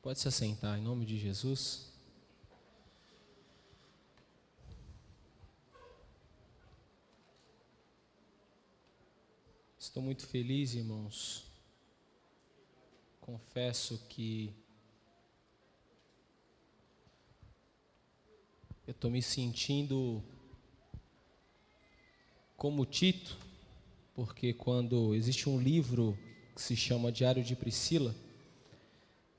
Pode se assentar, em nome de Jesus. Estou muito feliz, irmãos. Confesso que eu estou me sentindo como Tito, porque quando existe um livro que se chama Diário de Priscila,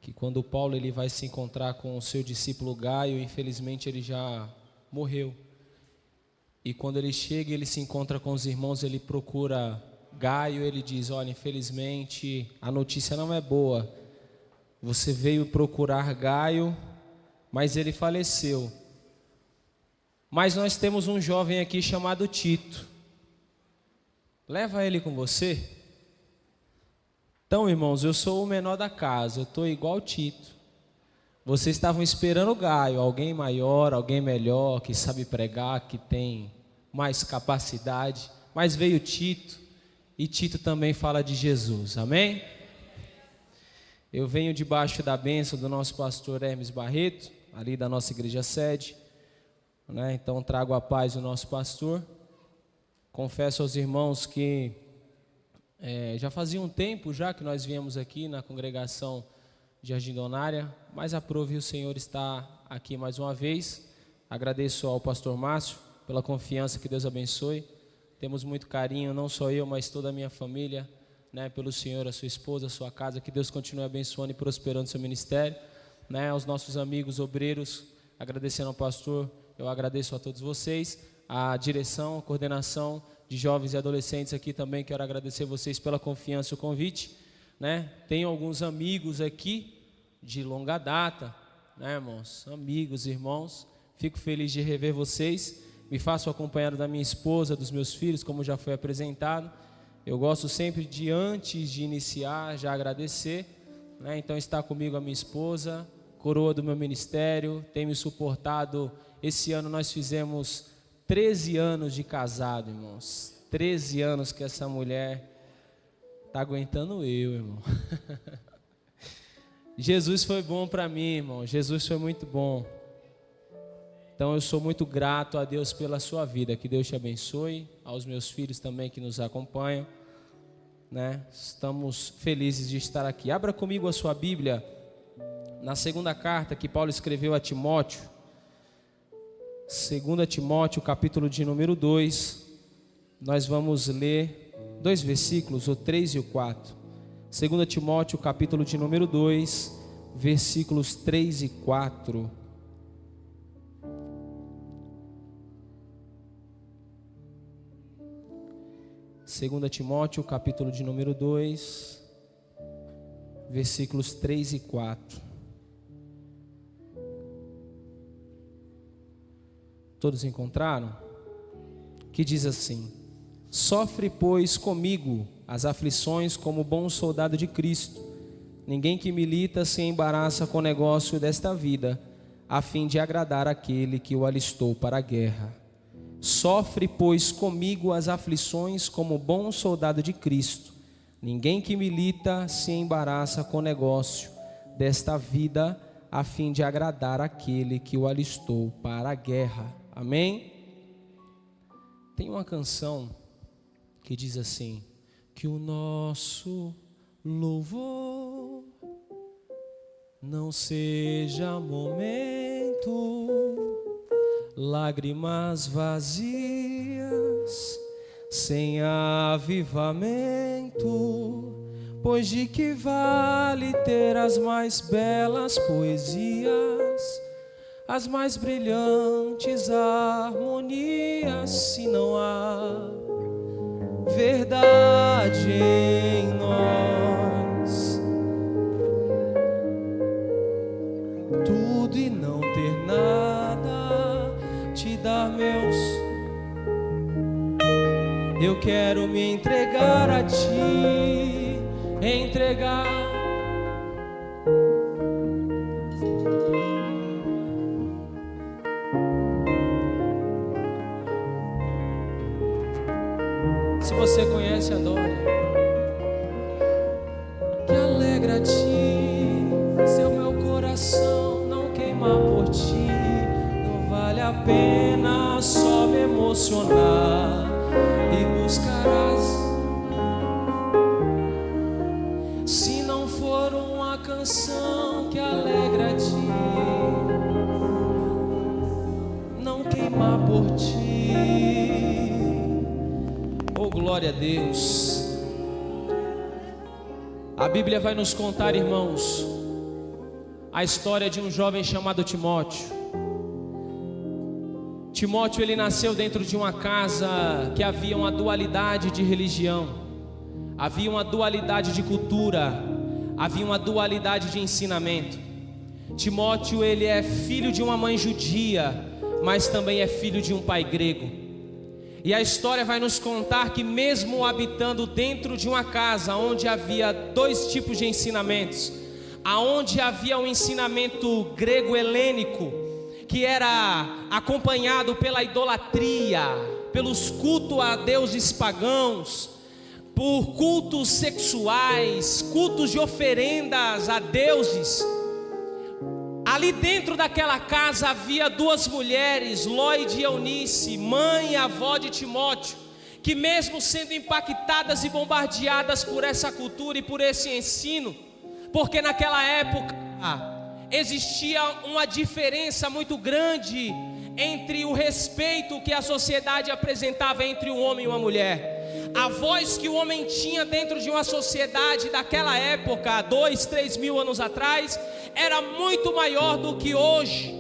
que quando Paulo ele vai se encontrar com o seu discípulo Gaio, infelizmente ele já morreu. E quando ele chega, ele se encontra com os irmãos, ele procura Gaio, ele diz: olha, infelizmente a notícia não é boa. Você veio procurar Gaio, mas ele faleceu. Mas nós temos um jovem aqui chamado Tito. Leva ele com você. Então, irmãos, eu sou o menor da casa, eu estou igual Tito. Vocês estavam esperando Gaio, alguém maior, alguém melhor, que sabe pregar, que tem mais capacidade. Mas veio Tito, e Tito também fala de Jesus, amém? Eu venho debaixo da bênção do nosso pastor Hermes Barreto, ali da nossa igreja sede, né? Então trago a paz do nosso pastor. Confesso aos irmãos que já fazia um tempo já que nós viemos aqui na congregação de Jardim Donária, mas aprove o Senhor estar aqui mais uma vez. Agradeço ao pastor Márcio pela confiança, que Deus abençoe. Temos muito carinho, não só eu, mas toda a minha família, né, pelo Senhor, a sua esposa, a sua casa, que Deus continue abençoando e prosperando seu ministério, né, aos nossos amigos obreiros, agradecendo ao pastor, eu agradeço a todos vocês, a direção, a coordenação de jovens e adolescentes aqui também, quero agradecer vocês pela confiança e o convite, né, tenho alguns amigos aqui de longa data, né, irmãos, amigos, irmãos, fico feliz de rever vocês, me faço acompanhado da minha esposa, dos meus filhos, como já foi apresentado. Eu gosto sempre de, antes de iniciar, já agradecer, né? Então está comigo a minha esposa, coroa do meu ministério, tem me suportado. Esse ano nós fizemos 13 anos de casado, irmãos. 13 anos que essa mulher está aguentando eu, irmão. Jesus foi bom para mim, irmão. Jesus foi muito bom. Então eu sou muito grato a Deus pela sua vida, que Deus te abençoe, aos meus filhos também que nos acompanham, né? Estamos felizes de estar aqui. Abra comigo a sua Bíblia, na segunda carta que Paulo escreveu a Timóteo, 2 Timóteo, capítulo de número 2, nós vamos ler dois versículos, o 3 e o 4. 2 Timóteo, capítulo de número 2, versículos 3 e 4. Segunda Timóteo, capítulo de número 2, versículos 3 e 4. Todos encontraram? Que diz assim: sofre, pois, comigo as aflições como bom soldado de Cristo. Ninguém que milita se embaraça com o negócio desta vida, a fim de agradar aquele que o alistou para a guerra. Sofre, pois, comigo as aflições como bom soldado de Cristo. Ninguém que milita se embaraça com o negócio desta vida, a fim de agradar aquele que o alistou para a guerra. Amém? Tem uma canção que diz assim: que o nosso louvor não seja momento, lágrimas vazias, sem avivamento, pois de que vale ter as mais belas poesias, as mais brilhantes harmonias, se não há verdade em nós? Tudo e não ter nada, te dar meus. Eu quero me entregar a ti, entregar. Se você conhece, adore. Que alegra-te, seu meu coração. a pena só me emocionar e buscarás. Se não for uma canção que alegra a ti, não queimar por ti. Oh, glória a Deus. A Bíblia vai nos contar, irmãos, a história de um jovem chamado Timóteo. Timóteo, ele nasceu dentro de uma casa que havia uma dualidade de religião, havia uma dualidade de cultura, havia uma dualidade de ensinamento. Timóteo, ele é filho de uma mãe judia, mas também é filho de um pai grego. E a história vai nos contar que mesmo habitando dentro de uma casa onde havia dois tipos de ensinamentos, aonde havia um ensinamento grego-helênico, que era acompanhado pela idolatria, pelos cultos a deuses pagãos, por cultos sexuais, cultos de oferendas a deuses. Ali dentro daquela casa havia duas mulheres, Lóide e Eunice, mãe e avó de Timóteo, que mesmo sendo impactadas e bombardeadas por essa cultura e por esse ensino, porque naquela época existia uma diferença muito grande entre o respeito que a sociedade apresentava entre um homem e uma mulher. A voz que o homem tinha dentro de uma sociedade daquela época, 2-3 mil anos atrás, era muito maior do que hoje.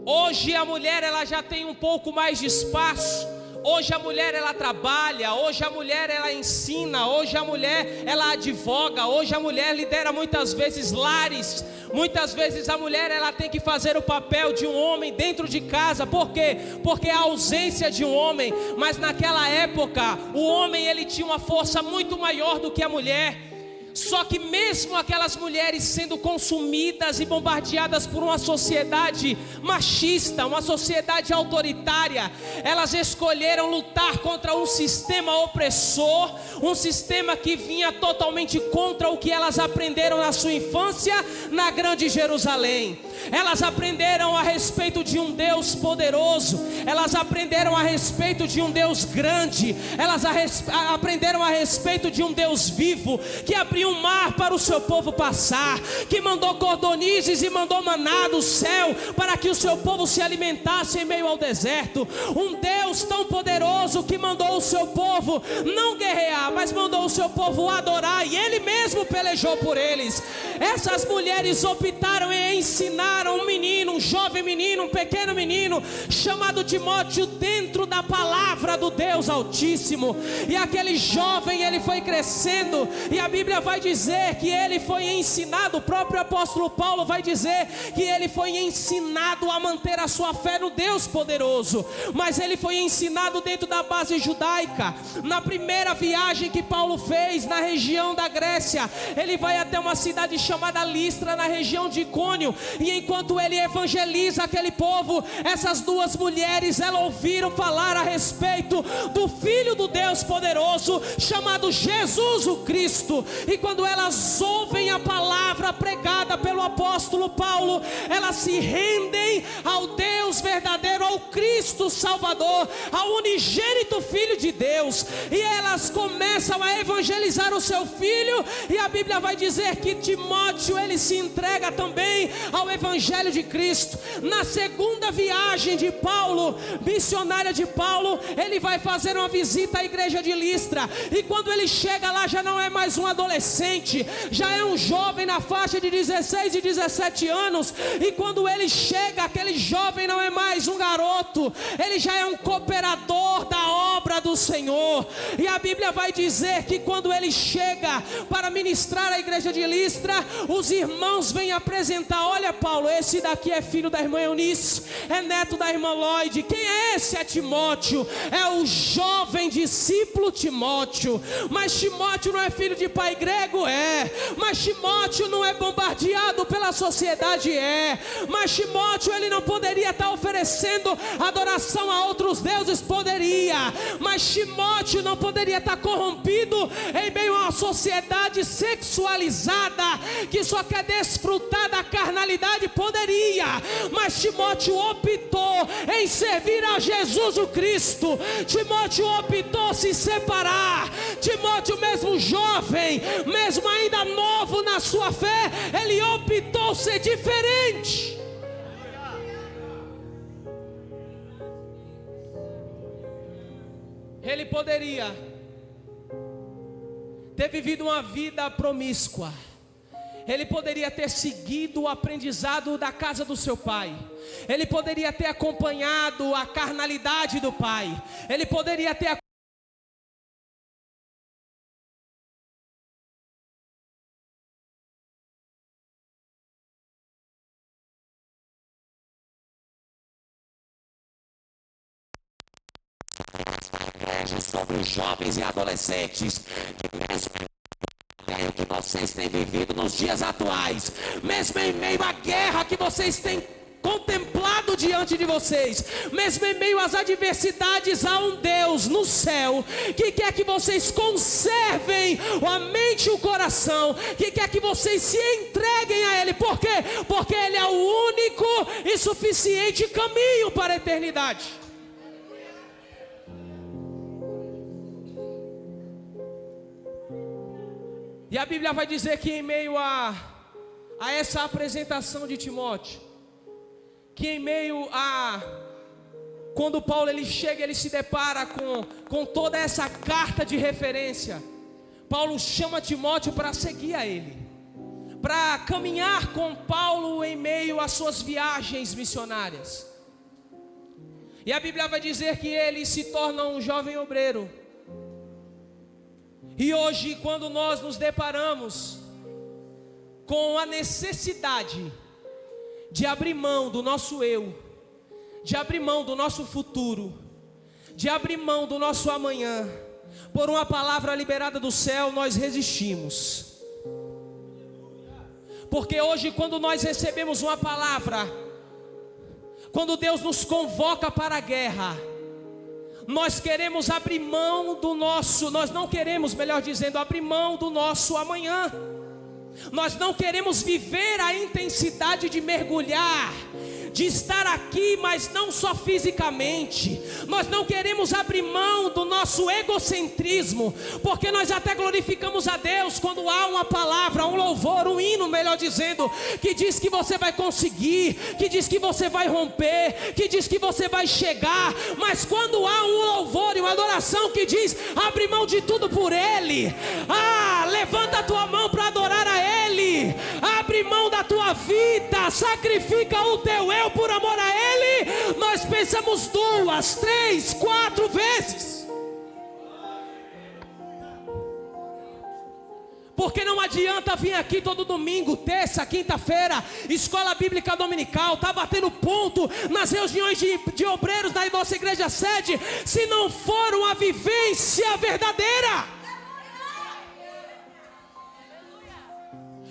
Hoje a mulher, ela já tem um pouco mais de espaço. Hoje a mulher, ela trabalha, hoje a mulher, ela ensina, hoje a mulher, ela advoga, hoje a mulher lidera muitas vezes lares. Muitas vezes a mulher, ela tem que fazer o papel de um homem dentro de casa. Por quê? Porque a ausência de um homem. Mas naquela época, o homem, ele tinha uma força muito maior do que a mulher. Só que mesmo aquelas mulheres sendo consumidas e bombardeadas por uma sociedade machista, uma sociedade autoritária, elas escolheram lutar contra um sistema opressor, um sistema que vinha totalmente contra o que elas aprenderam na sua infância na grande Jerusalém. Elas aprenderam a respeito de um Deus poderoso, elas aprenderam a respeito de um Deus grande, elas aprenderam a respeito de um Deus vivo, que abriu um mar para o seu povo passar, que mandou cordonizes e mandou maná do céu para que o seu povo se alimentasse em meio ao deserto. Um Deus tão poderoso que mandou o seu povo não guerrear, mas mandou o seu povo adorar, e Ele mesmo pelejou por eles. Essas mulheres optaram em ensinar um menino, um jovem menino, um pequeno menino chamado Timóteo dentro da palavra do Deus Altíssimo. E aquele jovem, ele foi crescendo, e a Bíblia vai dizer que ele foi ensinado, o próprio apóstolo Paulo vai dizer que ele foi ensinado a manter a sua fé no Deus poderoso. Mas ele foi ensinado dentro da base judaica. Na primeira viagem que Paulo fez na região da Grécia, ele vai até uma cidade chamada Listra, na região de Icônio, e enquanto ele evangeliza aquele povo, essas duas mulheres, elas ouviram falar a respeito do Filho do Deus poderoso, chamado Jesus o Cristo. E quando elas ouvem a palavra pregada pelo apóstolo Paulo, elas se rendem ao Deus verdadeiro, ao Cristo Salvador, ao unigênito Filho de Deus, e elas começam a evangelizar o seu filho. E a Bíblia vai dizer que Timóteo, ele se entrega também ao Evangelho de Cristo. Na segunda viagem de Paulo, missionária de Paulo, ele vai fazer uma visita à igreja de Listra, e quando ele chega lá, já não é mais um adolescente, já é um jovem na faixa de 16 e 17 anos, e quando ele chega, aquele jovem não é mais um garoto, ele já é um cooperador da obra do Senhor. E a Bíblia vai dizer que quando ele chega para ministrar a igreja de Listra, os irmãos vêm apresentar: olha, Paulo, esse daqui é filho da irmã Eunice, é neto da irmã Lóide. Quem é esse? É Timóteo, é o jovem discípulo Timóteo. Mas Timóteo não é filho de pai grego? É. Mas Timóteo não é bombardeado pela sociedade? É. Mas Timóteo, ele não poderia estar oferecendo adoração a outros deuses? Poderia. Mas Timóteo não poderia estar corrompido em meio a uma sociedade sexualizada que só quer desfrutar da carnalidade? Poderia. poderia, mas Timóteo optou em servir a Jesus o Cristo. Timóteo optou se separar. Timóteo, mesmo jovem, mesmo ainda novo na sua fé, ele optou ser diferente. Ele poderia ter vivido uma vida promíscua. Ele poderia ter seguido o aprendizado da casa do seu pai. Ele poderia ter acompanhado a carnalidade do pai. Ele poderia ter sobre os jovens e adolescentes, que mesmo o que vocês têm vivido nos dias atuais, mesmo em meio à guerra que vocês têm contemplado diante de vocês, mesmo em meio às adversidades, há um Deus no céu que quer que vocês conservem a mente e o coração, que quer que vocês se entreguem a Ele. Por quê? Porque Ele é o único e suficiente caminho para a eternidade. E a Bíblia vai dizer que em meio a essa apresentação de Timóteo, que em meio a, quando Paulo ele chega, ele se depara com toda essa carta de referência, Paulo chama Timóteo para seguir a ele, para caminhar com Paulo em meio às suas viagens missionárias. E a Bíblia vai dizer que ele se torna um jovem obreiro. E hoje, quando nós nos deparamos com a necessidade de abrir mão do nosso eu, de abrir mão do nosso futuro, de abrir mão do nosso amanhã, por uma palavra liberada do céu, nós resistimos. Porque hoje, quando nós recebemos uma palavra, quando Deus nos convoca para a guerra, nós queremos abrir mão do nosso, nós não queremos, melhor dizendo, abrir mão do nosso amanhã. Nós não queremos viver a intensidade de mergulhar, de estar aqui, mas não só fisicamente. Nós não queremos abrir mão do nosso egocentrismo, porque nós até glorificamos a Deus quando há uma palavra, um louvor, um hino, melhor dizendo, que diz que você vai conseguir, que diz que você vai romper, que diz que você vai chegar. Mas quando há um louvor e uma adoração que diz, abre mão de tudo por Ele, levanta a tua mão para adorar a Ele, abre mão da tua vida, sacrifica o teu eu por amor a Ele, nós pensamos 2, 3, 4 vezes. Porque não adianta vir aqui todo domingo, terça, quinta-feira, escola bíblica dominical, tá batendo ponto nas reuniões de obreiros da nossa igreja sede, se não for uma vivência verdadeira.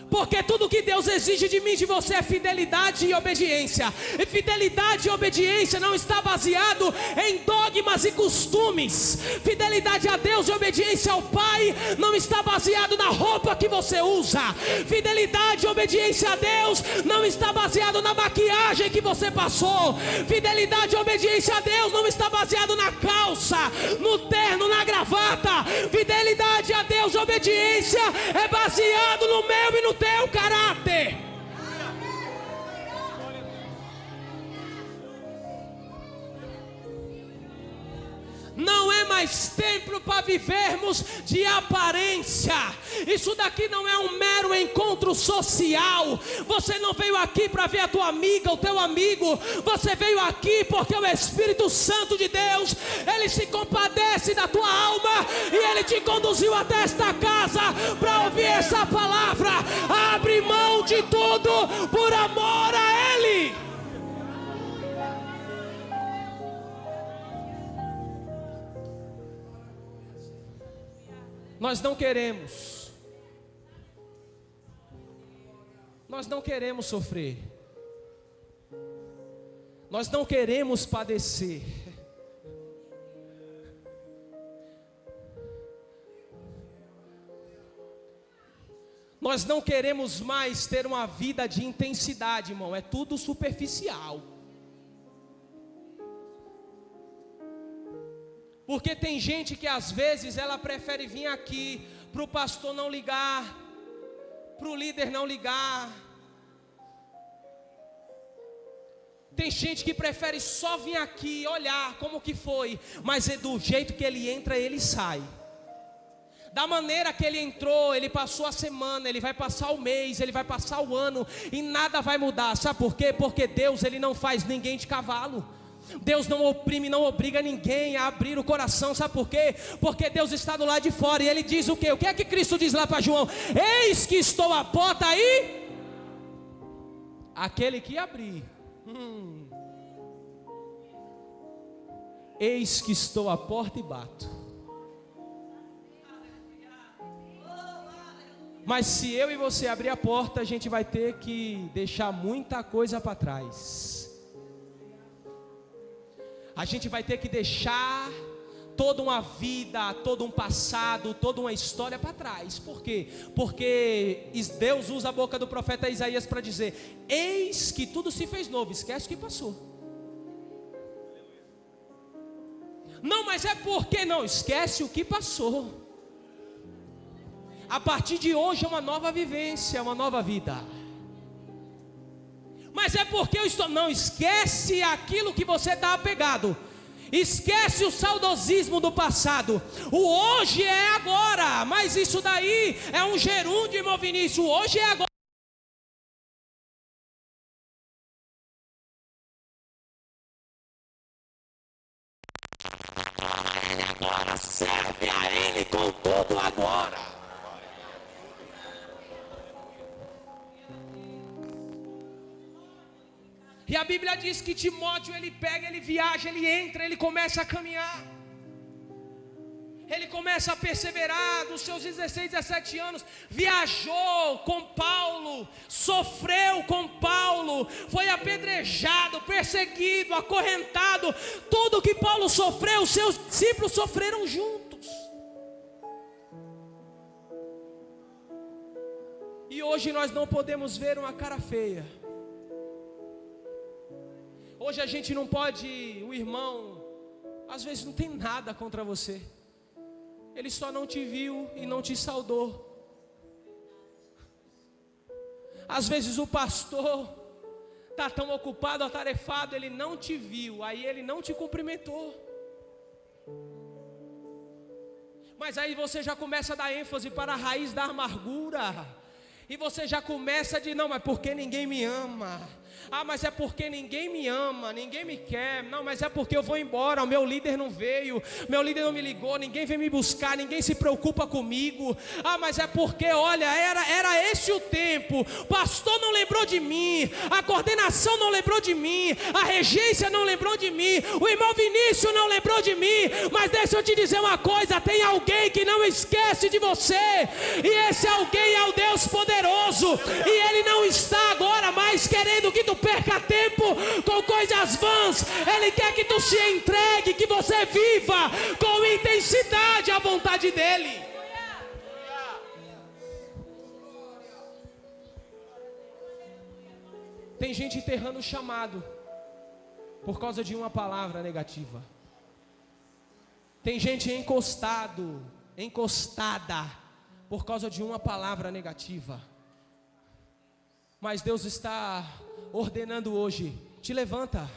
Porque tudo que Deus exige de mim e de você é fidelidade e obediência. E fidelidade e obediência não está baseado em dogmas e costumes. Fidelidade a Deus e obediência ao Pai não está baseado na roupa que você usa. Fidelidade e obediência a Deus não está baseado na maquiagem que você passou. Fidelidade e obediência a Deus não está baseado na calça, no terno, na gravata. Fidelidade a Deus e obediência é baseado no meu e no teu caráter. Não é mais tempo para vivermos de aparência. Isso daqui não é um mero encontro social. Você não veio aqui para ver a tua amiga, o teu amigo. Você veio aqui porque o Espírito Santo de Deus, Ele se compadece da tua alma e Ele te conduziu até esta casa para ouvir essa palavra. Abre mão de tudo por amor a Ele. Nós não queremos sofrer, nós não queremos padecer, Nós não queremos mais ter uma vida de intensidade, irmão. É tudo superficial. Porque tem gente que às vezes ela prefere vir aqui para o pastor não ligar, para o líder não ligar. Tem gente que prefere só vir aqui olhar como que foi, mas do jeito que ele entra, ele sai. Da maneira que ele entrou, ele passou a semana, ele vai passar o mês, ele vai passar o ano e nada vai mudar. Sabe por quê? Porque Deus, ele não faz ninguém de cavalo. Deus não oprime, não obriga ninguém a abrir o coração. Sabe por quê? Porque Deus está do lado de fora. E Ele diz o quê? O que é que Cristo diz lá para João? Eis que estou à porta aí. Aquele que abrir. Eis que estou à porta e bato. Mas se eu e você abrir a porta, a gente vai ter que deixar muita coisa para trás. A gente vai ter que deixar toda uma vida, todo um passado, toda uma história para trás. Por quê? Porque Deus usa a boca do profeta Isaías para dizer: eis que tudo se fez novo. Esquece o que passou. Não, mas é porque não, esquece o que passou. A partir de hoje é uma nova vivência, uma nova vida. Mas é porque eu estou... Não, esquece aquilo que você está apegado. Esquece o saudosismo do passado. O hoje é agora. Mas isso daí é um gerúndio, irmão Vinícius. O hoje é agora. Agora serve a Ele com todo agora. E a Bíblia diz que Timóteo, ele pega, ele viaja, ele entra, ele começa a caminhar. Ele começa a perseverar, dos seus 16, 17 anos, viajou com Paulo, sofreu com Paulo, foi apedrejado, perseguido, acorrentado. Tudo que Paulo sofreu, os seus discípulos sofreram juntos. E hoje nós não podemos ver uma cara feia. Hoje a gente não pode, o irmão, às vezes não tem nada contra você. Ele só não te viu e não te saudou. Às vezes o pastor está tão ocupado, atarefado, ele não te viu, aí ele não te cumprimentou. Mas aí você já começa a dar ênfase para a raiz da amargura. E você já começa a dizer: não, mas porque ninguém me ama. Ah, mas é porque ninguém me ama, ninguém me quer. Não, mas é porque eu vou embora, o meu líder não veio, meu líder não me ligou, ninguém veio me buscar, ninguém se preocupa comigo. Ah, mas é porque, olha, era esse o tempo. O pastor não lembrou de mim, a coordenação não lembrou de mim, a regência não lembrou de mim, o irmão Vinícius não lembrou de mim. Mas deixa eu te dizer uma coisa: tem alguém que não esquece de você, e esse alguém é o Deus poderoso. E Ele não está agora mais querendo que tu perca tempo com coisas vãs. Ele quer que tu se entregue, que você viva com intensidade a vontade dEle. Tem gente enterrando o chamado por causa de uma palavra negativa. Tem gente encostada por causa de uma palavra negativa. Mas Deus está ordenando hoje: te levanta.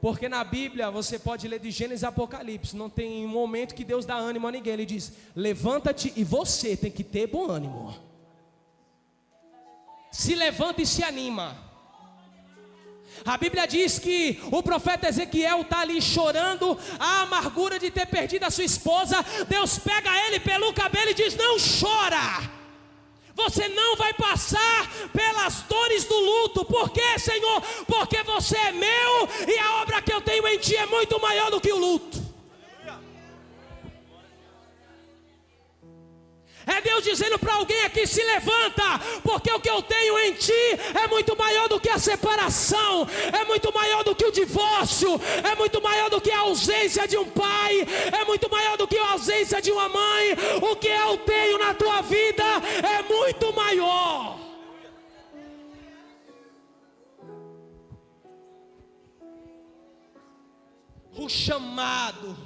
Porque na Bíblia você pode ler de Gênesis a Apocalipse, não tem um momento que Deus dá ânimo a ninguém. Ele diz: levanta-te, e você tem que ter bom ânimo. Se levanta e se anima. A Bíblia diz que o profeta Ezequiel está ali chorando a amargura de ter perdido a sua esposa. Deus pega ele pelo cabelo e diz: não chora. Você não vai passar pelas dores do luto. Por quê, Senhor? Porque você é meu, e a obra que eu tenho em ti é muito maior do que o luto. É Deus dizendo para alguém aqui: se levanta, porque o que eu tenho em ti é muito maior do que a separação, é muito maior do que o divórcio, é muito maior do que a ausência de um pai, é muito maior do que a ausência de uma mãe. O que eu tenho na tua vida o chamado,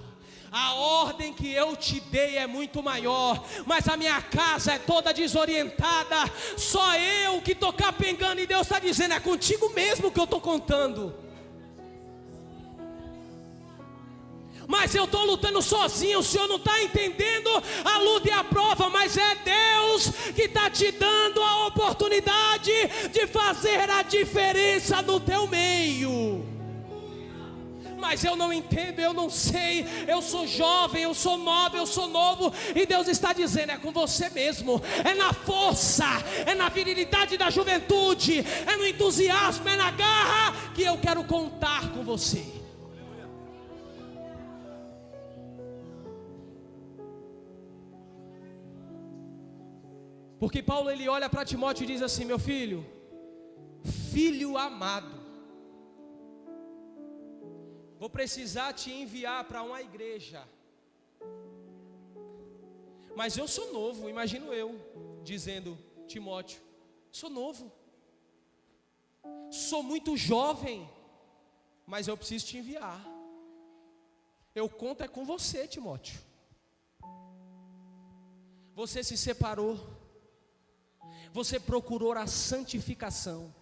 a ordem que eu te dei é muito maior, mas a minha casa é toda desorientada, só eu que estou capengando, e Deus está dizendo, é contigo mesmo que eu estou contando. Mas eu estou lutando sozinho, o Senhor não está entendendo a luta e a prova, mas é Deus que está te dando a oportunidade de fazer a diferença no teu meio. Mas eu não entendo, eu não sei, eu sou jovem, eu sou nova, eu sou novo, e Deus está dizendo, é com você mesmo, é na força, é na virilidade da juventude, é no entusiasmo, é na garra, que eu quero contar com você. Porque Paulo ele olha para Timóteo e diz assim, meu filho, filho amado, vou precisar te enviar para uma igreja, mas eu sou novo, imagino eu, dizendo, Timóteo, sou novo, sou muito jovem, mas eu preciso te enviar, eu conto é com você, Timóteo. Você se separou, você procurou a santificação,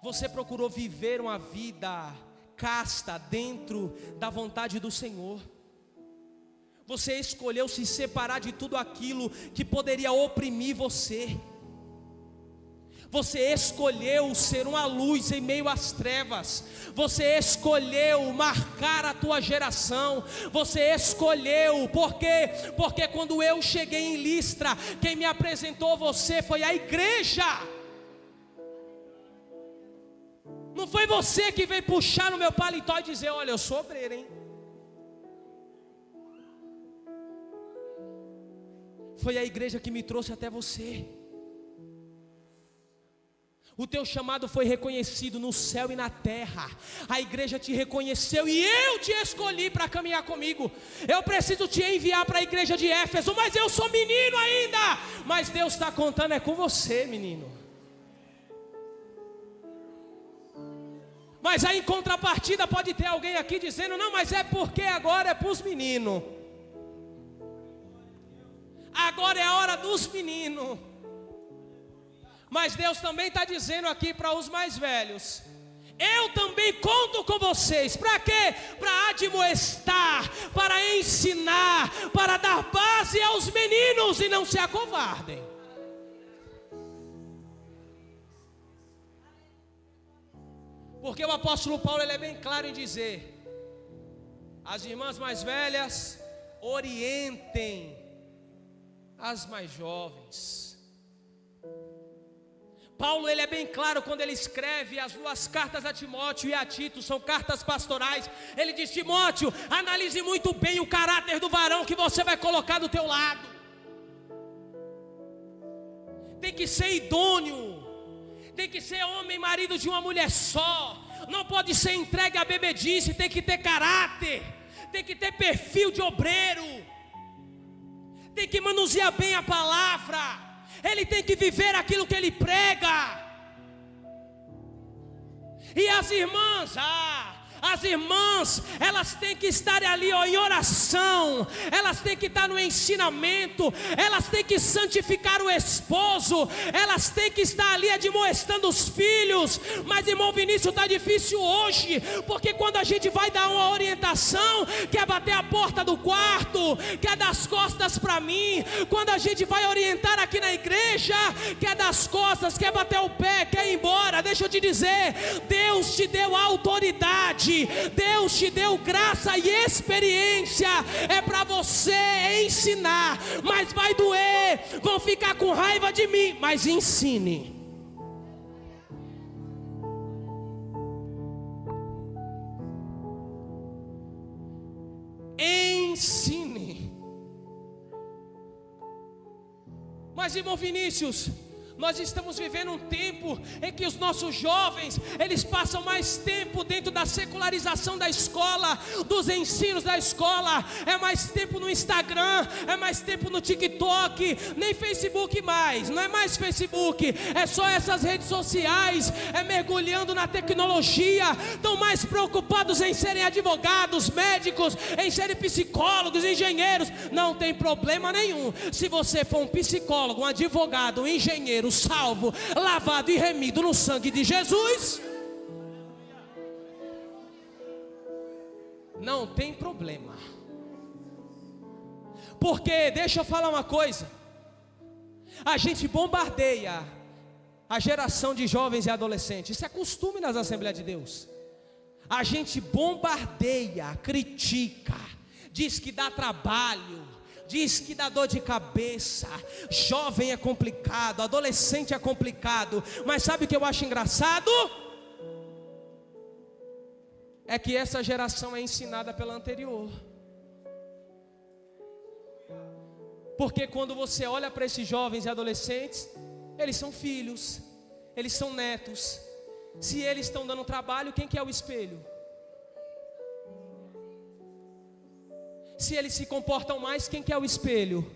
você procurou viver uma vida casta dentro da vontade do Senhor, você escolheu se separar de tudo aquilo que poderia oprimir você, você escolheu ser uma luz em meio às trevas, você escolheu marcar a tua geração, você escolheu, porque quando eu cheguei em Listra, quem me apresentou você foi a igreja, não foi você que veio puxar no meu paletó e dizer, olha, eu sou obreiro, hein? Foi a igreja que me trouxe até você. O teu chamado foi reconhecido no céu e na terra. A igreja te reconheceu e eu te escolhi para caminhar comigo. Eu preciso te enviar para a igreja de Éfeso, mas eu sou menino ainda. Mas Deus está contando é com você, menino. Mas aí em contrapartida pode ter alguém aqui dizendo, não, mas é porque agora é para os meninos. Agora é a hora dos meninos. Mas Deus também está dizendo aqui para os mais velhos, eu também conto com vocês, para quê? Para admoestar, para ensinar, para dar base aos meninos e não se acovardem. Porque o apóstolo Paulo ele é bem claro em dizer, as irmãs mais velhas orientem as mais jovens. Paulo ele é bem claro quando ele escreve as duas cartas a Timóteo e a Tito, são cartas pastorais. Ele diz, Timóteo, analise muito bem o caráter do varão que você vai colocar do teu lado. Tem que ser idôneo, tem que ser homem e marido de uma mulher só, não pode ser entregue à bebedice, tem que ter caráter, tem que ter perfil de obreiro, tem que manusear bem a palavra, ele tem que viver aquilo que ele prega. E as irmãs, elas têm que estar ali em oração, elas têm que estar no ensinamento, elas têm que santificar o esposo, elas têm que estar ali admoestando os filhos. Mas irmão Vinícius, está difícil hoje, porque quando a gente vai dar uma orientação, quer bater a porta do quarto, quer dar as costas para mim. Quando a gente vai orientar aqui na igreja, quer dar as costas, quer bater o pé, quer ir embora. Deixa eu te dizer, Deus te deu autoridade, Deus te deu graça e experiência, é para você ensinar, mas vai doer, vão ficar com raiva de mim, mas ensine. Ensine. Mas irmão Vinícius, Nós estamos vivendo um tempo em que os nossos jovens, eles passam mais tempo dentro da secularização da escola, dos ensinos da escola, é mais tempo no Instagram, é mais tempo no TikTok, nem Facebook mais, não é mais Facebook, é só essas redes sociais, é mergulhando na tecnologia, estão mais preocupados em serem advogados, médicos, em serem psicólogos, engenheiros. Não tem problema nenhum, se você for um psicólogo, um advogado, um engenheiro, salvo, lavado e remido no sangue de Jesus, não tem problema. Porque, deixa eu falar uma coisa, a gente bombardeia a geração de jovens e adolescentes, isso é costume nas Assembleias de Deus. A gente bombardeia, critica, diz que dá trabalho, diz que dá dor de cabeça, jovem é complicado, adolescente é complicado. Mas sabe o que eu acho engraçado? É que essa geração é ensinada pela anterior. Porque quando você olha para esses jovens e adolescentes, eles são filhos, eles são netos. Se eles estão dando trabalho, quem que é o espelho? Se eles se comportam mais, quem que é o espelho?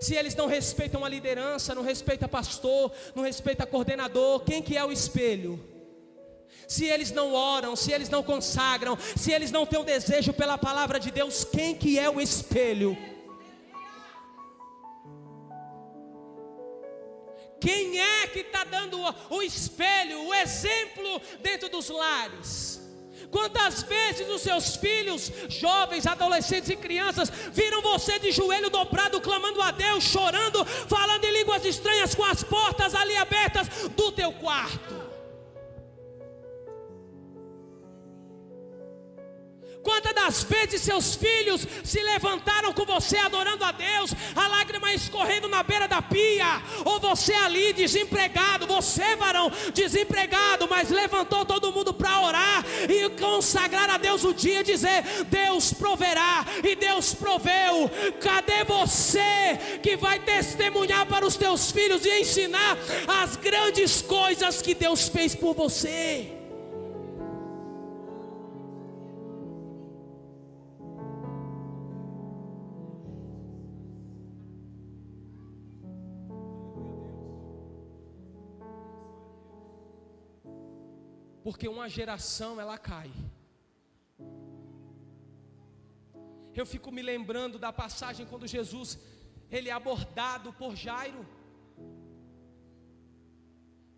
Se eles não respeitam a liderança, não respeitam pastor, não respeitam coordenador, quem que é o espelho? Se eles não oram, se eles não consagram, se eles não têm o desejo pela palavra de Deus, quem que é o espelho? Quem é que está dando o espelho, o exemplo dentro dos lares? Quantas vezes os seus filhos, jovens, adolescentes e crianças, viram você de joelho dobrado, clamando a Deus, chorando, falando em línguas estranhas, com as portas ali abertas do teu quarto? Quantas das vezes seus filhos se levantaram com você adorando a Deus, a lágrima escorrendo na beira da pia, ou você ali desempregado, você varão desempregado, mas levantou todo mundo para orar e consagrar a Deus o dia, dizer: Deus proverá, e Deus proveu. Cadê você que vai testemunhar para os teus filhos e ensinar as grandes coisas que Deus fez por você? Porque uma geração ela cai. Eu fico me lembrando da passagem quando Jesus, ele é abordado por Jairo.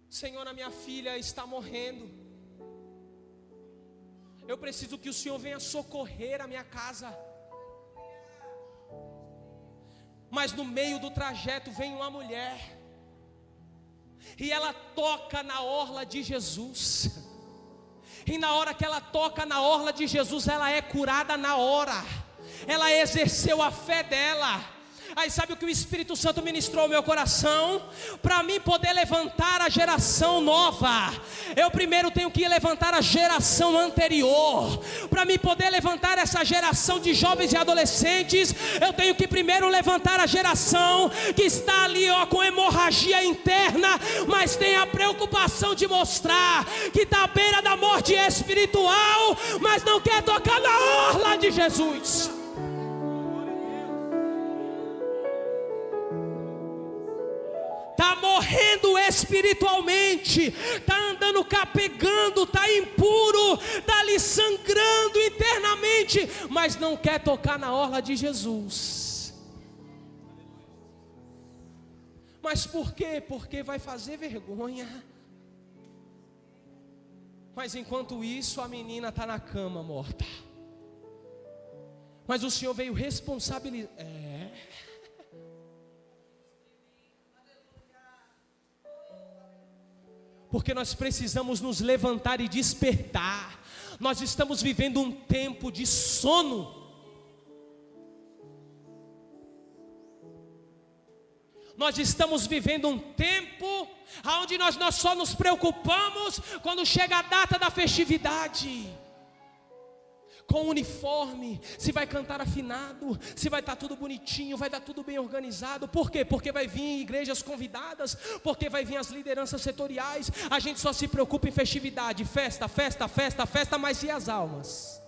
Senhor, a minha filha está morrendo. Eu preciso que o Senhor venha socorrer a minha casa. Mas no meio do trajeto vem uma mulher, e ela toca na orla de Jesus. E na hora que ela toca na orla de Jesus, ela é curada na hora. Ela exerceu a fé dela. Aí sabe o que o Espírito Santo ministrou ao meu coração? Para mim poder levantar a geração nova, eu primeiro tenho que levantar a geração anterior. Para mim poder levantar essa geração de jovens e adolescentes, eu tenho que primeiro levantar a geração que está ali com hemorragia interna, mas tem a preocupação de mostrar que está à beira da morte espiritual, mas não quer tocar na orla de Jesus. Está morrendo espiritualmente, está andando capegando, está impuro, está ali sangrando internamente, mas não quer tocar na orla de Jesus. Mas por quê? Porque vai fazer vergonha. Mas enquanto isso a menina está na cama morta. Mas o Senhor veio responsabilizar. Porque nós precisamos nos levantar e despertar. Nós estamos vivendo um tempo de sono. Nós estamos vivendo um tempo onde nós só nos preocupamos quando chega a data da festividade. com uniforme, se vai cantar afinado, se vai estar tudo bonitinho, vai estar tudo bem organizado. Por quê? Porque vai vir igrejas convidadas, porque vai vir as lideranças setoriais. A gente só se preocupa em festividade, festa, festa, festa, festa, mas e as almas?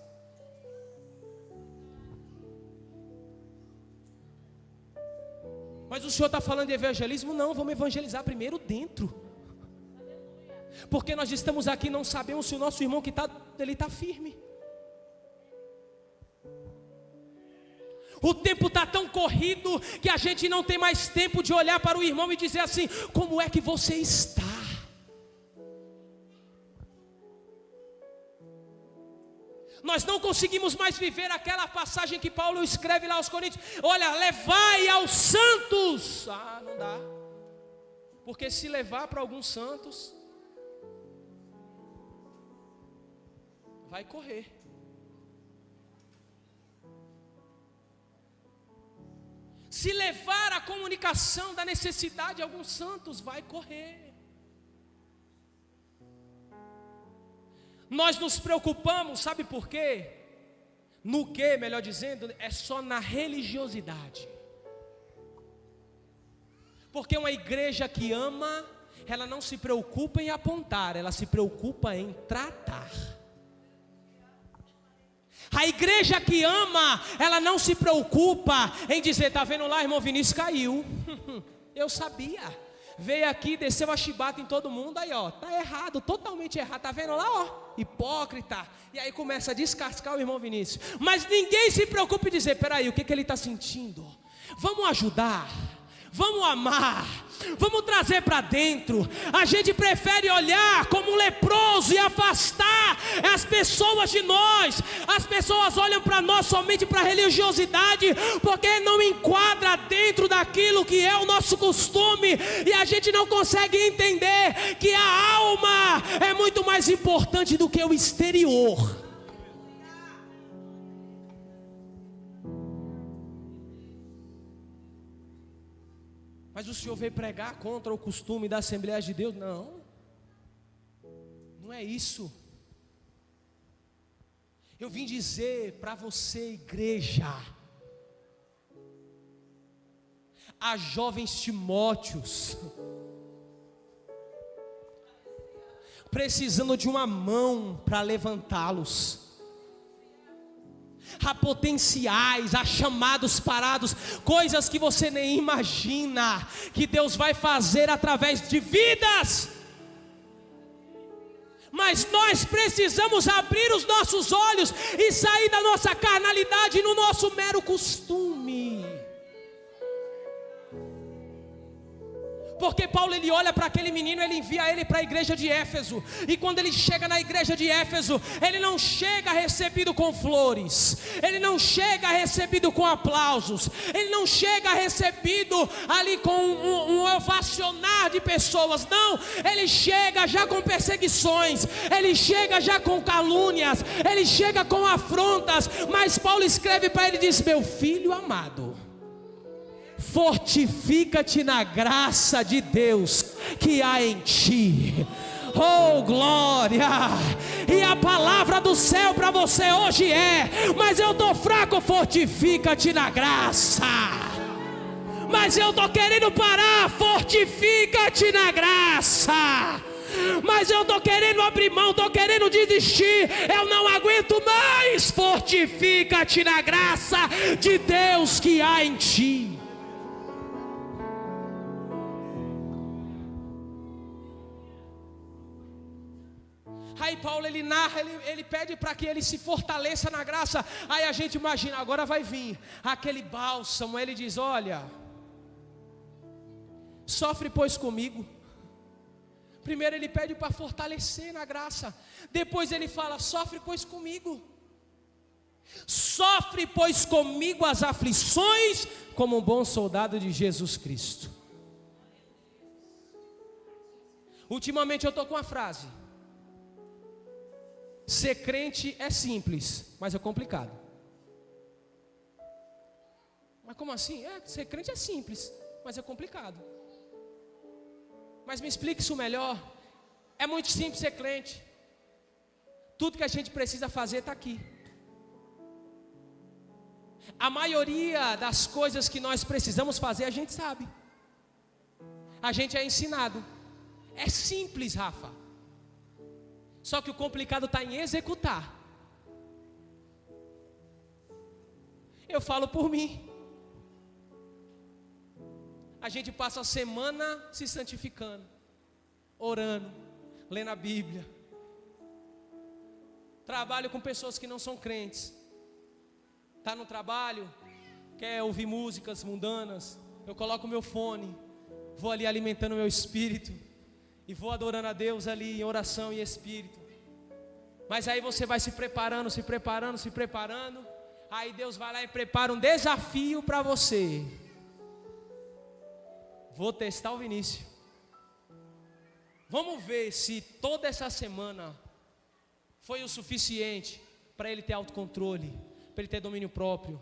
Mas o Senhor está falando de evangelismo? Não, vamos evangelizar primeiro dentro. Porque nós estamos aqui e não sabemos se o nosso irmão que ele está firme. O tempo está tão corrido que a gente não tem mais tempo de olhar para o irmão e dizer assim: como é que você está? Nós não conseguimos mais viver aquela passagem que Paulo escreve lá aos Coríntios: olha, levai aos santos. Não dá. Porque se levar para alguns santos, vai correr. Se levar a comunicação da necessidade de alguns santos, vai correr. Nós nos preocupamos, sabe por quê? No que, melhor dizendo, é só na religiosidade. Porque uma igreja que ama, ela não se preocupa em apontar, ela se preocupa em tratar. A igreja que ama, ela não se preocupa em dizer: está vendo lá, irmão Vinícius caiu. Eu sabia. Veio aqui, desceu a chibata em todo mundo, aí ó, tá errado, totalmente errado. Está vendo lá, ó, hipócrita. E aí começa a descascar o irmão Vinícius. Mas ninguém se preocupa em dizer: peraí, o que ele está sentindo? Vamos ajudar, vamos amar, vamos trazer para dentro. A gente prefere olhar como um leproso e afastar as pessoas de nós. As pessoas olham para nós somente para a religiosidade, porque não enquadra dentro daquilo que é o nosso costume. E a gente não consegue entender que a alma é muito mais importante do que o exterior. Mas o Senhor veio pregar contra o costume da Assembleia de Deus? Não, não é isso. Eu vim dizer para você, igreja, a jovens Timóteos, precisando de uma mão para levantá-los, há potenciais, há chamados parados, coisas que você nem imagina, que Deus vai fazer através de vidas. Mas nós precisamos abrir os nossos olhos e sair da nossa carnalidade no nosso mero costume. Porque Paulo, ele olha para aquele menino, ele envia ele para a igreja de Éfeso. E quando ele chega na igreja de Éfeso, ele não chega recebido com flores, ele não chega recebido com aplausos, ele não chega recebido ali com um ovacionar de pessoas. Não, ele chega já com perseguições, ele chega já com calúnias, ele chega com afrontas. Mas Paulo escreve para ele e diz: meu filho amado, fortifica-te na graça de Deus que há em ti. Oh, glória! E a palavra do céu para você hoje é: mas eu estou fraco, fortifica-te na graça. Mas eu estou querendo parar, fortifica-te na graça. Mas eu estou querendo abrir mão, estou querendo desistir, eu não aguento mais, fortifica-te na graça de Deus que há em ti. Aí Paulo, ele narra, ele pede para que ele se fortaleça na graça. Aí a gente imagina, agora vai vir aquele bálsamo. Ele diz: olha, sofre pois comigo. Primeiro ele pede para fortalecer na graça. Depois ele fala: sofre pois comigo. Sofre pois comigo as aflições, como um bom soldado de Jesus Cristo. Ultimamente eu estou com a frase: ser crente é simples, mas é complicado. Mas como assim? Ser crente é simples, mas é complicado. Mas me explique isso melhor. É muito simples ser crente. Tudo que a gente precisa fazer está aqui. A maioria das coisas que nós precisamos fazer, a gente sabe. A gente é ensinado. É simples, Rafa. Só que o complicado está em executar. Eu falo por mim. A gente passa a semana se santificando, orando, lendo a Bíblia. Trabalho com pessoas que não são crentes. Está no trabalho, quer ouvir músicas mundanas. Eu coloco o meu fone, vou ali alimentando o meu espírito e vou adorando a Deus ali em oração e espírito. Mas aí você vai se preparando. Aí Deus vai lá e prepara um desafio para você. Vou testar o Vinícius. Vamos ver se toda essa semana foi o suficiente para ele ter autocontrole, para ele ter domínio próprio.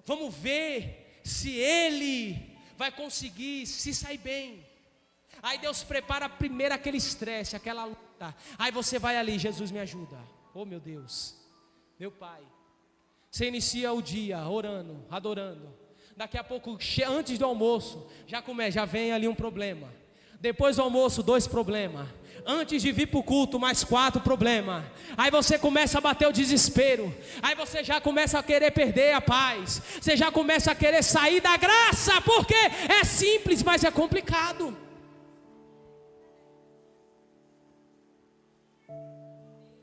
Vamos ver se ele vai conseguir se sair bem. Aí Deus prepara primeiro aquele estresse, aquela luta. Aí você vai ali, Jesus me ajuda. Oh meu Deus, meu Pai. Você inicia o dia orando, adorando. Daqui a pouco, antes do almoço, já vem ali um problema. Depois do almoço, 2 problemas. Antes de vir para o culto, mais 4 problemas. Aí você começa a bater o desespero. Aí você já começa a querer perder a paz. Você já começa a querer sair da graça. Porque é simples, mas é complicado.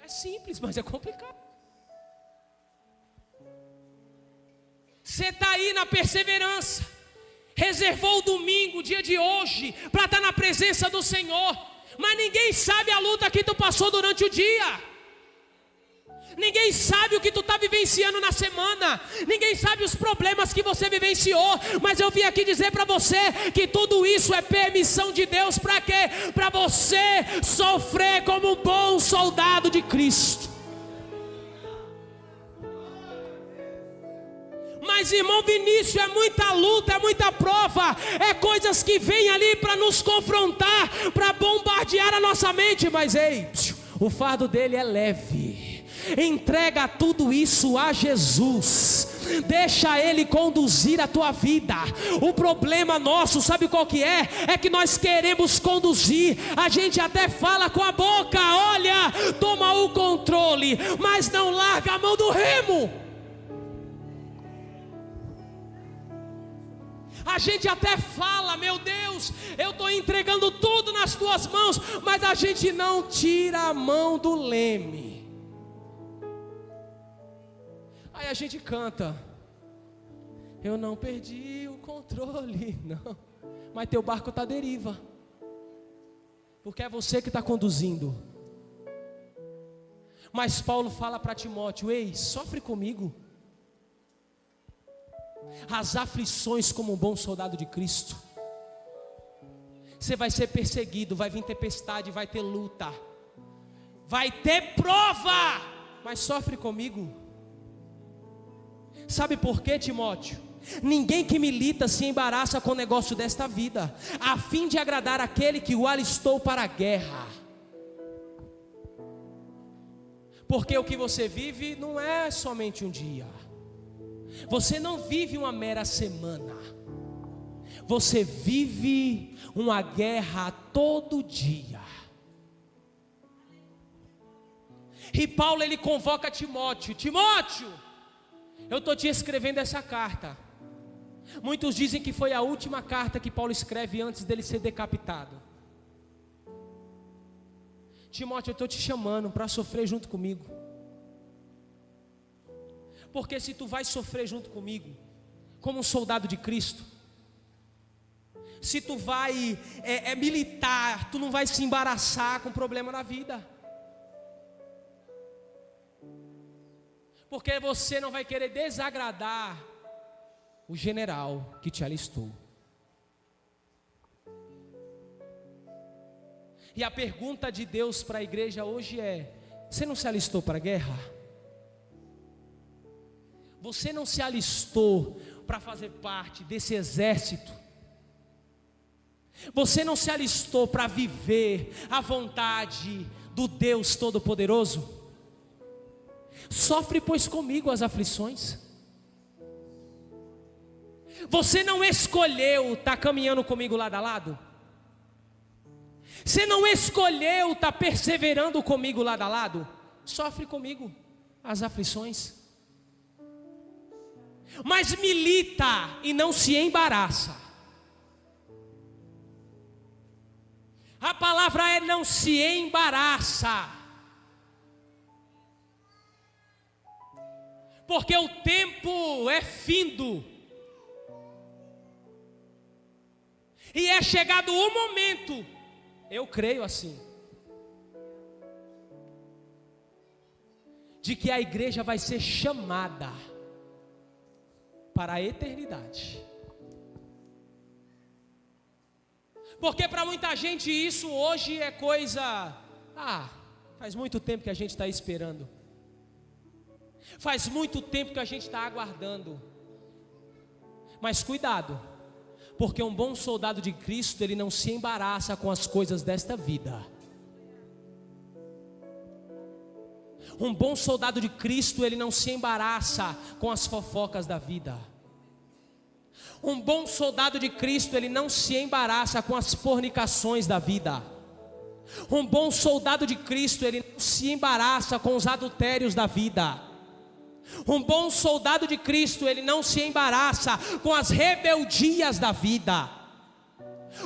É simples, mas é complicado. Você está aí na perseverança, reservou o domingo, o dia de hoje, para estar na presença do Senhor, mas ninguém sabe a luta que tu passou durante o dia, ninguém sabe o que tu está vivenciando na semana, ninguém sabe os problemas que você vivenciou, mas eu vim aqui dizer para você que tudo isso é permissão de Deus. Para quê? Para você sofrer como um bom soldado de Cristo. Mas irmão Vinícius, é muita luta, é muita prova, é coisas que vêm ali para nos confrontar, para bombardear a nossa mente. Mas ei, o fardo dele é leve. Entrega tudo isso a Jesus, deixa Ele conduzir a tua vida. O problema nosso, sabe qual que é? É que nós queremos conduzir. A gente até fala com a boca, olha, toma o controle, mas não larga a mão do remo. A gente até fala, meu Deus, eu estou entregando tudo nas tuas mãos, mas a gente não tira a mão do leme. Aí a gente canta, eu não perdi o controle, não, mas teu barco está à deriva, porque é você que está conduzindo. Mas Paulo fala para Timóteo, ei, sofre comigo as aflições como um bom soldado de Cristo. Você vai ser perseguido, vai vir tempestade, vai ter luta, vai ter prova, mas sofre comigo. Sabe por quê, Timóteo? Ninguém que milita se embaraça com o negócio desta vida, a fim de agradar aquele que o alistou para a guerra. Porque o que você vive não é somente um dia. Você não vive uma mera semana. Você vive uma guerra todo dia. E Paulo ele convoca Timóteo. Timóteo, eu estou te escrevendo essa carta. Muitos dizem que foi a última carta que Paulo escreve antes dele ser decapitado. Timóteo, eu estou te chamando para sofrer junto comigo. Porque se tu vai sofrer junto comigo, como um soldado de Cristo, se tu vai militar, tu não vai se embaraçar com problema na vida. Porque você não vai querer desagradar o general que te alistou. E a pergunta de Deus para a igreja hoje é: você não se alistou para a guerra? Você não se alistou para fazer parte desse exército? Você não se alistou para viver a vontade do Deus Todo-Poderoso? Sofre, pois, comigo as aflições. Você não escolheu estar caminhando comigo lado a lado? Você não escolheu estar perseverando comigo lado a lado? Sofre comigo as aflições, mas milita e não se embaraça. A palavra é não se embaraça, porque o tempo é findo, e é chegado o momento, eu creio assim, de que a igreja vai ser chamada para a eternidade. Porque para muita gente isso hoje é coisa, faz muito tempo que a gente está esperando, faz muito tempo que a gente está aguardando. Mas cuidado, porque um bom soldado de Cristo, ele não se embaraça com as coisas desta vida. Um bom soldado de Cristo, ele não se embaraça com as fofocas da vida. Um bom soldado de Cristo, ele não se embaraça com as fornicações da vida. Um bom soldado de Cristo, ele não se embaraça com os adultérios da vida. Um bom soldado de Cristo, ele não se embaraça com as rebeldias da vida.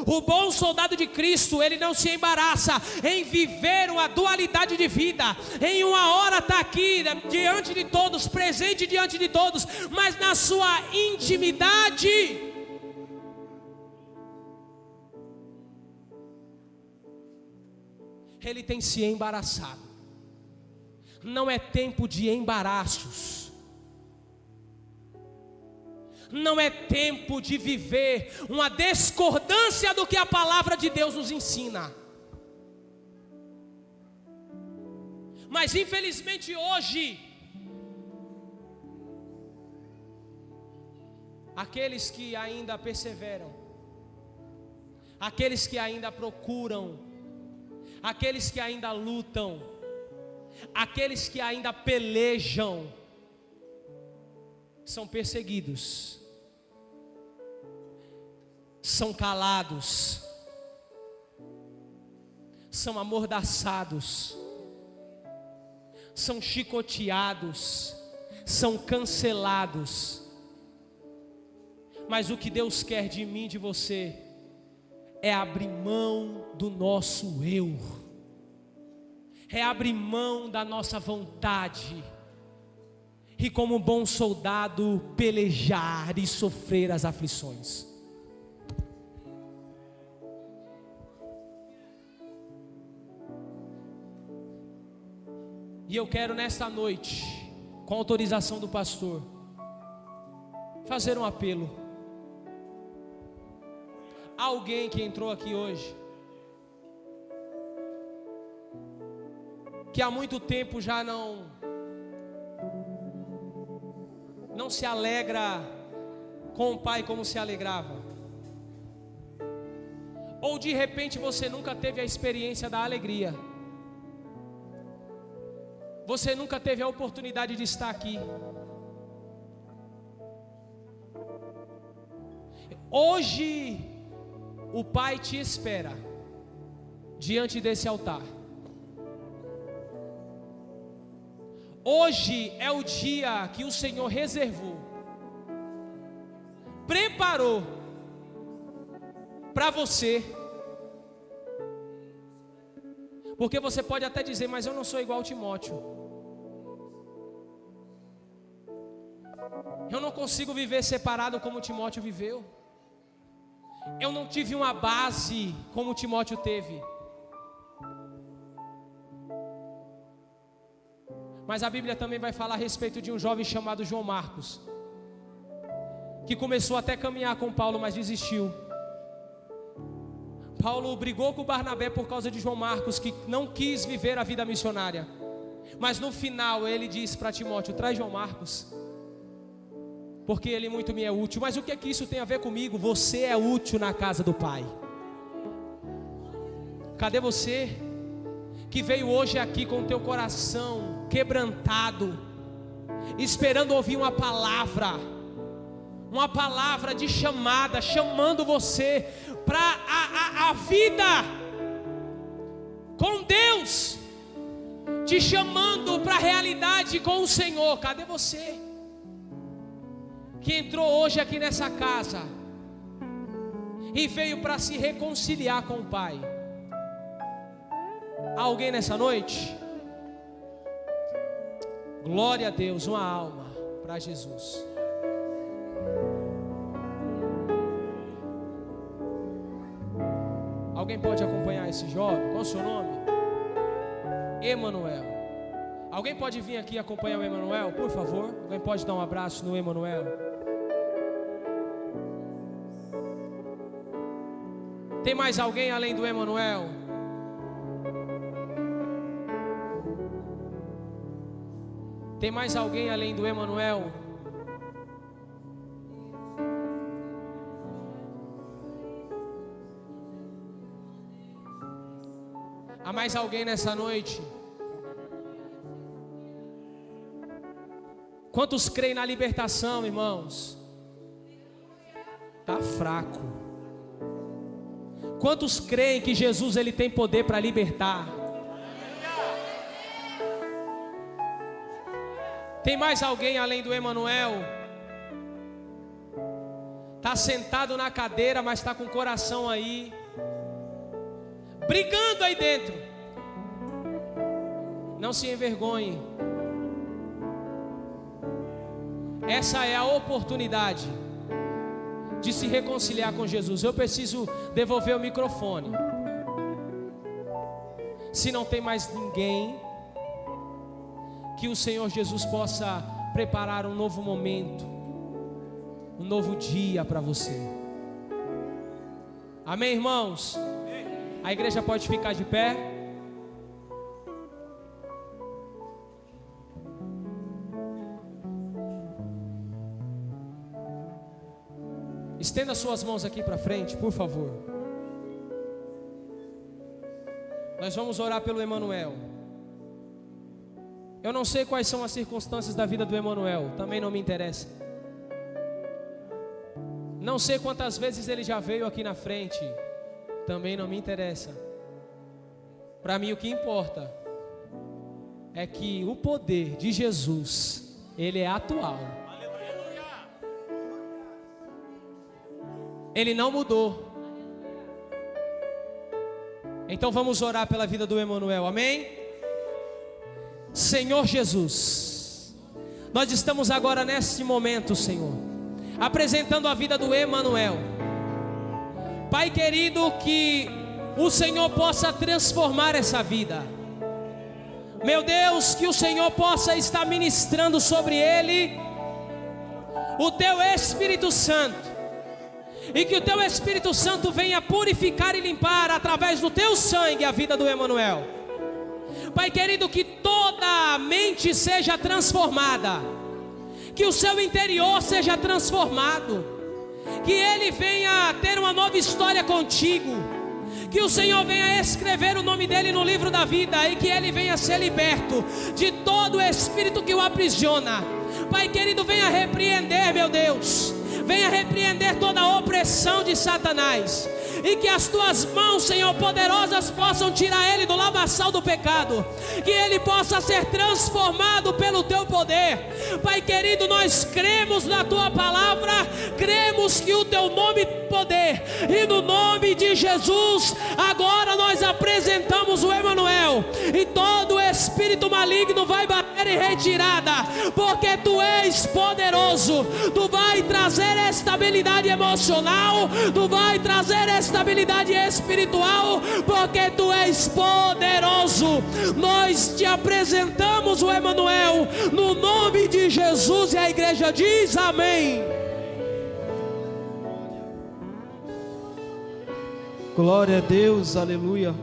O bom soldado de Cristo, ele não se embaraça em viver uma dualidade de vida. Em uma hora está aqui diante de todos, presente diante de todos, mas na sua intimidade ele tem se embaraçado. Não é tempo de embaraços. Não é tempo de viver uma discordância do que a palavra de Deus nos ensina. Mas infelizmente hoje, aqueles que ainda perseveram, aqueles que ainda procuram, aqueles que ainda lutam, aqueles que ainda pelejam, são perseguidos, são calados, são amordaçados, são chicoteados, são cancelados. Mas o que Deus quer de mim e de você é abrir mão do nosso eu, é abrir mão da nossa vontade, e como bom soldado pelejar e sofrer as aflições. E eu quero nesta noite, com autorização do pastor, fazer um apelo. Alguém que entrou aqui hoje, que há muito tempo já não se alegra com o Pai como se alegrava, ou de repente você nunca teve a experiência da alegria, você nunca teve a oportunidade de estar aqui. Hoje o Pai te espera diante desse altar. Hoje é o dia que o Senhor reservou, preparou para você. Porque você pode até dizer, mas eu não sou igual Timóteo, eu não consigo viver separado como Timóteo viveu, eu não tive uma base como Timóteo teve. Mas a Bíblia também vai falar a respeito de um jovem chamado João Marcos, que começou até a caminhar com Paulo, mas desistiu. Paulo brigou com Barnabé por causa de João Marcos, que não quis viver a vida missionária. Mas no final ele disse para Timóteo, traz João Marcos, porque ele muito me é útil. Mas o que é que isso tem a ver comigo? Você é útil na casa do Pai. Cadê você que veio hoje aqui com o teu coração quebrantado, esperando ouvir uma palavra, uma palavra de chamada, chamando você para a vida com Deus, te chamando para a realidade com o Senhor. Cadê você que entrou hoje aqui nessa casa e veio para se reconciliar com o Pai? Há alguém nessa noite? Glória a Deus, uma alma para Jesus. Alguém pode acompanhar esse jovem? Qual é o seu nome? Emanuel. Alguém pode vir aqui acompanhar o Emanuel, por favor? Alguém pode dar um abraço no Emanuel? Tem mais alguém além do Emanuel? Tem mais alguém além do Emanuel? Há mais alguém nessa noite? Quantos creem na libertação, irmãos? Está fraco. Quantos creem que Jesus ele tem poder para libertar? Tem mais alguém além do Emanuel? Está sentado na cadeira, mas está com o coração aí, brigando aí dentro. Não se envergonhe. Essa é a oportunidade de se reconciliar com Jesus. Eu preciso devolver o microfone. Se não tem mais ninguém, que o Senhor Jesus possa preparar um novo momento, um novo dia para você. Amém, irmãos? A igreja pode ficar de pé. Estenda suas mãos aqui para frente, por favor. Nós vamos orar pelo Emanuel. Eu não sei quais são as circunstâncias da vida do Emanuel, também não me interessa. Não sei quantas vezes ele já veio aqui na frente, também não me interessa. Para mim o que importa é que o poder de Jesus, ele é atual. Ele não mudou. Então vamos orar pela vida do Emanuel, amém? Senhor Jesus, nós estamos agora nesse momento, Senhor, apresentando a vida do Emanuel. Pai querido, que o Senhor possa transformar essa vida. Meu Deus, que o Senhor possa estar ministrando sobre ele o Teu Espírito Santo, e que o Teu Espírito Santo venha purificar e limpar através do Teu sangue a vida do Emanuel. Pai querido, que toda a mente seja transformada, que o seu interior seja transformado, que ele venha ter uma nova história contigo, que o Senhor venha escrever o nome dele no livro da vida, e que ele venha ser liberto de todo o espírito que o aprisiona. Pai querido, venha repreender, meu Deus, venha repreender toda a opressão de Satanás, e que as tuas mãos, Senhor, poderosas possam tirar ele do lamaçal do pecado, que ele possa ser transformado pelo teu poder. Pai querido, nós cremos na tua palavra, cremos que o teu nome tem poder, e no nome de Jesus agora nós apresentamos o Emanuel, e todo espírito maligno vai bater em retirada, porque tu és poderoso. Tu vai trazer estabilidade emocional, tu vai trazer estabilidade espiritual, porque tu és poderoso. Nós te apresentamos o Emanuel no nome de Jesus, e a igreja diz amém. Glória a Deus, aleluia.